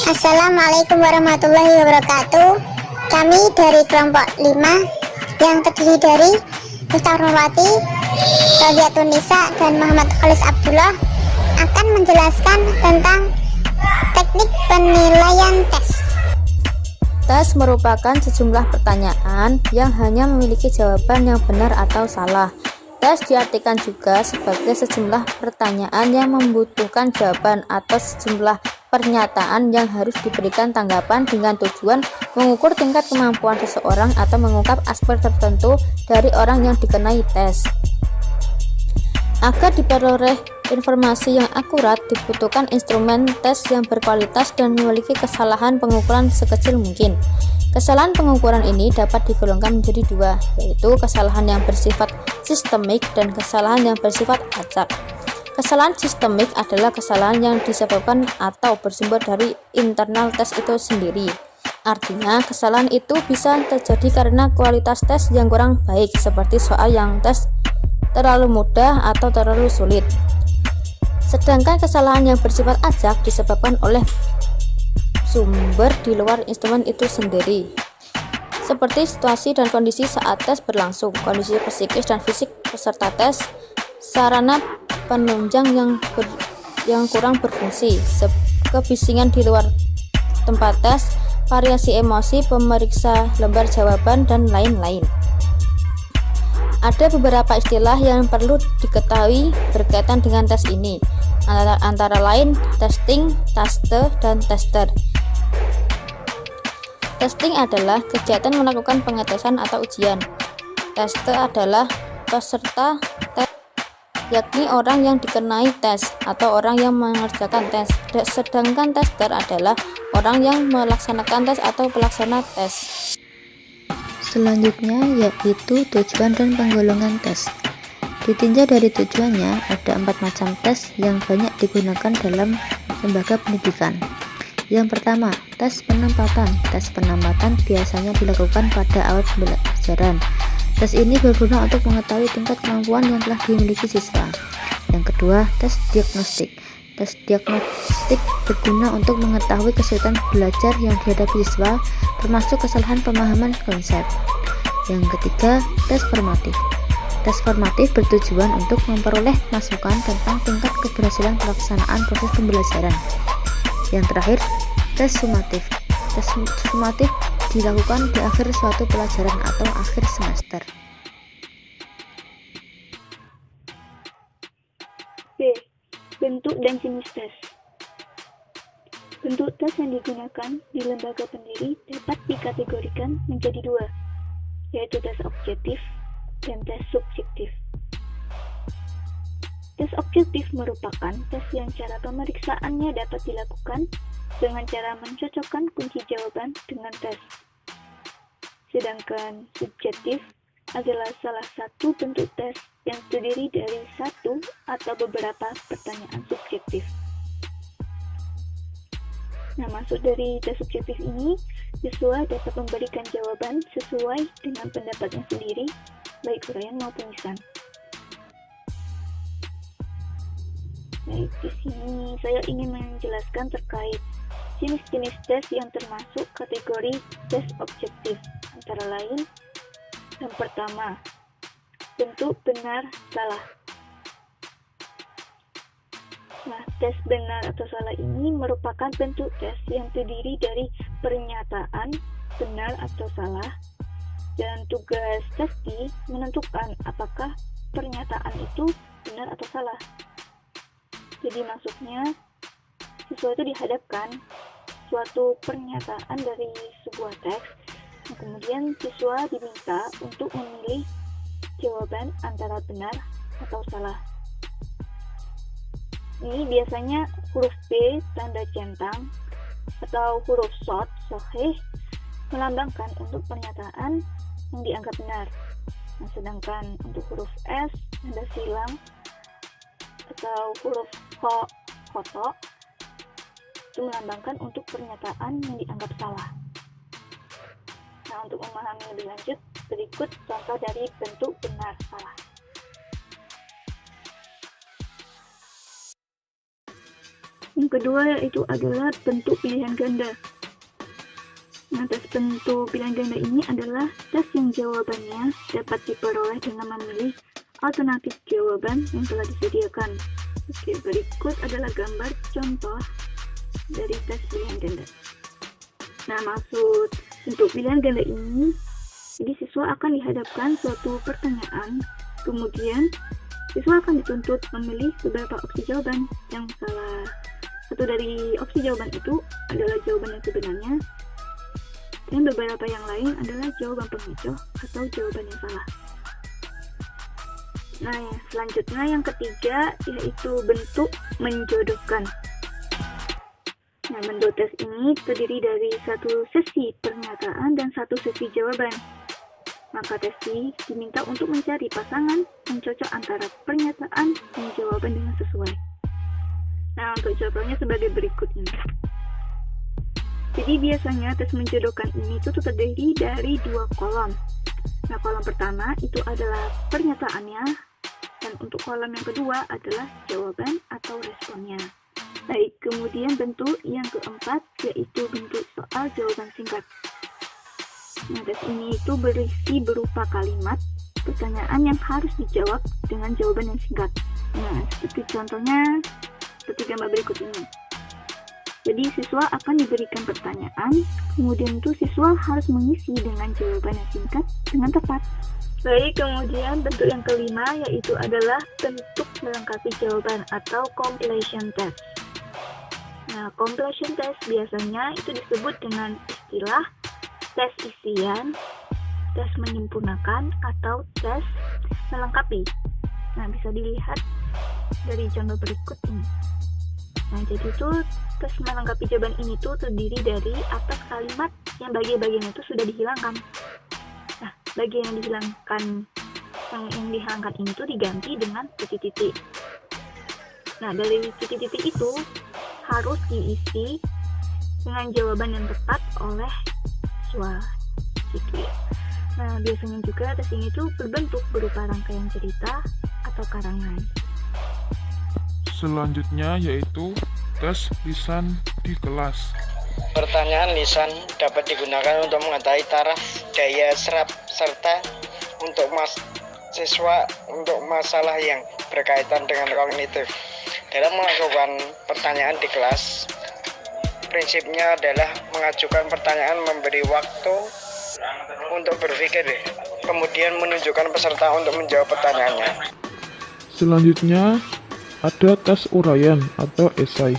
Assalamualaikum warahmatullahi wabarakatuh. Kami dari kelompok 5 yang terdiri dari Miftah Nurwati, Rodiatun Nisa, dan Muhammad Khalis Abdullah akan menjelaskan tentang teknik penilaian tes. Tes merupakan sejumlah pertanyaan yang hanya memiliki jawaban yang benar atau salah. Tes diartikan juga sebagai sejumlah pertanyaan yang membutuhkan jawaban atau sejumlah pernyataan yang harus diberikan tanggapan dengan tujuan mengukur tingkat kemampuan seseorang atau mengungkap aspek tertentu dari orang yang dikenai tes. Agar diperoleh informasi yang akurat, dibutuhkan instrumen tes yang berkualitas dan memiliki kesalahan pengukuran sekecil mungkin. Kesalahan pengukuran ini dapat digolongkan menjadi dua, yaitu kesalahan yang bersifat sistemik dan kesalahan yang bersifat acak. Kesalahan sistemik adalah kesalahan yang disebabkan atau bersumber dari internal tes itu sendiri. Artinya, kesalahan itu bisa terjadi karena kualitas tes yang kurang baik, seperti soal yang tes terlalu mudah atau terlalu sulit. Sedangkan kesalahan yang bersifat acak disebabkan oleh sumber di luar instrumen itu sendiri, seperti situasi dan kondisi saat tes berlangsung, kondisi psikis dan fisik peserta tes, sarana penunjang yang kurang berfungsi, kebisingan di luar tempat tes, variasi emosi pemeriksa lembar jawaban, dan lain-lain. Ada beberapa istilah yang perlu diketahui berkaitan dengan tes ini, antara lain testing, taste, dan tester. Testing adalah kegiatan melakukan pengetesan atau ujian. Tester adalah peserta tes, yakni orang yang dikenai tes atau orang yang mengerjakan tes. Sedangkan tester adalah orang yang melaksanakan tes atau pelaksana tes. Selanjutnya yaitu tujuan dan penggolongan tes. Ditinjau dari tujuannya, ada 4 macam tes yang banyak digunakan dalam lembaga pendidikan. Yang pertama, tes penempatan. Tes penempatan biasanya dilakukan pada awal pembelajaran. Tes ini berguna untuk mengetahui tingkat kemampuan yang telah dimiliki siswa. Yang kedua, tes diagnostik. Tes diagnostik berguna untuk mengetahui kesulitan belajar yang dihadapi siswa, termasuk kesalahan pemahaman konsep. Yang ketiga, tes formatif. Tes formatif bertujuan untuk memperoleh masukan tentang tingkat keberhasilan pelaksanaan proses pembelajaran. Yang terakhir, tes sumatif. Tes sumatif dilakukan di akhir suatu pelajaran atau akhir semester. B. Bentuk dan jenis tes. Bentuk tes yang digunakan di lembaga pendiri dapat dikategorikan menjadi dua, yaitu tes objektif dan tes subjektif. Tes objektif merupakan tes yang cara pemeriksaannya dapat dilakukan dengan cara mencocokkan kunci jawaban dengan tes. Sedangkan subjektif adalah salah satu bentuk tes yang terdiri dari satu atau beberapa pertanyaan subjektif. Nah, maksud dari tes subjektif ini, siswa dapat memberikan jawaban sesuai dengan pendapatnya sendiri, baik uraian maupun lisan. Baik, di sini saya ingin menjelaskan terkait jenis-jenis tes yang termasuk kategori tes objektif, antara lain yang pertama, bentuk benar salah. Nah, tes benar atau salah ini merupakan bentuk tes yang terdiri dari pernyataan benar atau salah, dan tugas testi menentukan apakah pernyataan itu benar atau salah. Jadi maksudnya, siswa itu dihadapkan suatu pernyataan dari sebuah teks, dan kemudian siswa diminta untuk memilih jawaban antara benar atau salah. Ini biasanya huruf B tanda centang atau huruf short sahih melambangkan untuk pernyataan yang dianggap benar. Nah, sedangkan untuk huruf S tanda silang atau huruf khoto itu melambangkan untuk pernyataan yang dianggap salah. Nah, untuk memahami lebih lanjut, berikut contoh dari bentuk benar salah. Yang kedua yaitu adalah bentuk pilihan ganda. Nah, tes bentuk pilihan ganda ini adalah tes yang jawabannya dapat diperoleh dengan memilih alternatif jawaban yang telah disediakan. Oke, berikut adalah gambar contoh dari tes pilihan ganda. Nah, maksud bentuk pilihan ganda ini, jadi siswa akan dihadapkan suatu pertanyaan, kemudian siswa akan dituntut memilih beberapa opsi jawaban yang salah. Satu dari opsi jawaban itu adalah jawaban yang sebenarnya, dan beberapa yang lain adalah jawaban pengecoh atau jawaban yang salah. Nah, selanjutnya yang ketiga yaitu bentuk menjodohkan. Nah, bentuk tes ini terdiri dari satu sesi pernyataan dan satu sesi jawaban. Maka tesi diminta untuk mencari pasangan yang cocok antara pernyataan dan jawaban dengan sesuai. Nah, untuk jawabannya sebagai berikutnya. Jadi biasanya tes menjodohkan ini itu terdiri dari 2 kolom. Nah, kolom pertama itu adalah pernyataannya, dan untuk kolom yang kedua adalah jawaban atau responnya. Baik, kemudian bentuk yang keempat yaitu bentuk soal jawaban singkat. Nah, tes ini itu berisi berupa kalimat pertanyaan yang harus dijawab dengan jawaban yang singkat. Nah, seperti contohnya seperti gambar berikut ini. Jadi siswa akan diberikan pertanyaan, kemudian itu siswa harus mengisi dengan jawaban yang singkat dengan tepat. Baik, kemudian bentuk yang kelima yaitu adalah bentuk melengkapi jawaban atau completion test. Nah, completion test biasanya itu disebut dengan istilah tes isian, tes menyempurnakan, atau tes melengkapi. Nah, bisa dilihat dari contoh berikut ini. Nah, jadi itu tes melengkapi jawaban ini tuh terdiri dari atas kalimat yang bagian-bagian itu sudah dihilangkan. Nah, bagian yang dihilangkan ini tuh diganti dengan titik-titik. Nah, dari titik-titik itu harus diisi dengan jawaban yang tepat oleh siswa gitu ya. Nah, biasanya juga tes ini tuh berbentuk berupa rangkaian cerita atau karangan. Selanjutnya yaitu tes lisan di kelas. Pertanyaan lisan dapat digunakan untuk mengetahui taraf daya serap serta untuk siswa untuk masalah yang berkaitan dengan kognitif. Dalam melakukan pertanyaan di kelas, prinsipnya adalah mengajukan pertanyaan, memberi waktu untuk berpikir, kemudian menunjukkan peserta untuk menjawab pertanyaannya. Selanjutnya ada tes uraian atau esai.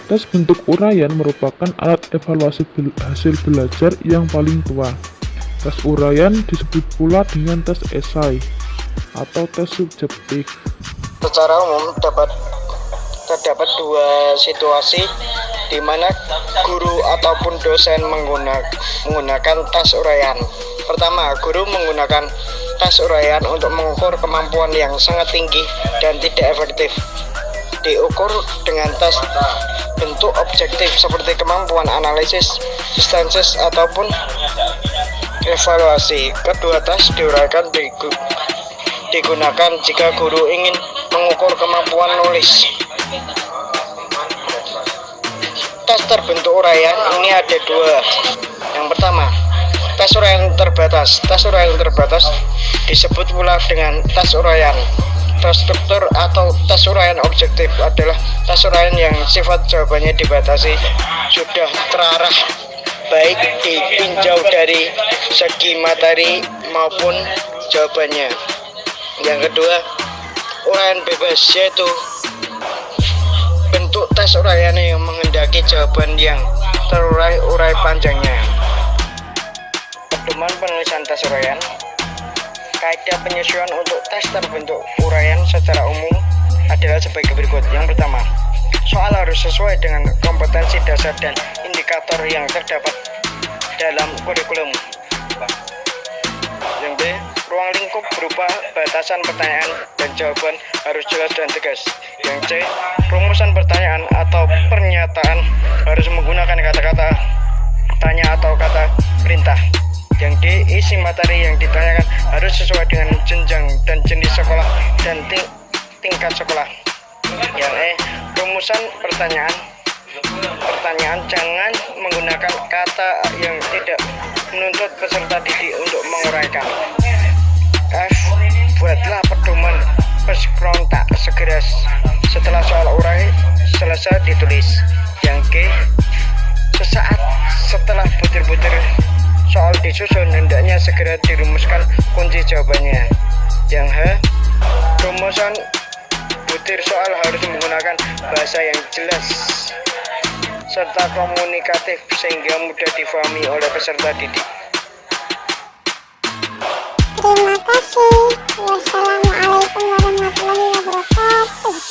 Tes bentuk uraian merupakan alat evaluasi hasil belajar yang paling tua. Tes uraian disebut pula dengan tes esai atau tes subjektif. Secara umum terdapat 2 situasi di mana guru ataupun dosen menggunakan tes uraian. Pertama, guru menggunakan tes uraian untuk mengukur kemampuan yang sangat tinggi dan tidak efektif. Diukur dengan tes bentuk objektif seperti kemampuan analisis, sintesis, ataupun evaluasi. Kedua tes diuraikan digunakan jika guru ingin mengukur kemampuan nulis. Tes terbentuk uraian ini ada 2. Yang pertama, tes uraian terbatas. Tes uraian terbatas disebut pula dengan tes uraian terstruktur atau tes uraian objektif adalah tes uraian yang sifat jawabannya dibatasi, sudah terarah baik ditinjau dari segi materi maupun jawabannya. Yang kedua, uraian bebas, yaitu bentuk tes uraian yang menghendaki jawaban yang terurai urai panjangnya. Pedoman penulisan tes uraian. Kaidah penyusunan untuk tes terbentuk uraian secara umum adalah sebagai berikut. Yang pertama, soal harus sesuai dengan kompetensi dasar dan indikator yang terdapat dalam kurikulum. Yang B, ruang lingkup berupa batasan pertanyaan dan jawaban harus jelas dan tegas. Yang C, rumusan pertanyaan atau pernyataan harus menggunakan kata-kata tanya atau kata perintah. Yang D, isi materi yang ditanyakan harus sesuai dengan jenjang dan jenis sekolah dan tingkat sekolah. Yang E. Rumusan pertanyaan. Jangan menggunakan kata yang tidak menuntut peserta didik untuk menguraikan. F. Buatlah pedoman perskrontak segera setelah soal urai selesai ditulis. Yang G. Sesaat setelah butir-butir soal disusun, hendaknya segera dirumuskan kunci jawabannya. Yang H. Rumusan butir soal harus menggunakan bahasa yang jelas serta komunikatif sehingga mudah difahami oleh peserta didik. Terima kasih. Wassalamualaikum warahmatullahi wabarakatuh.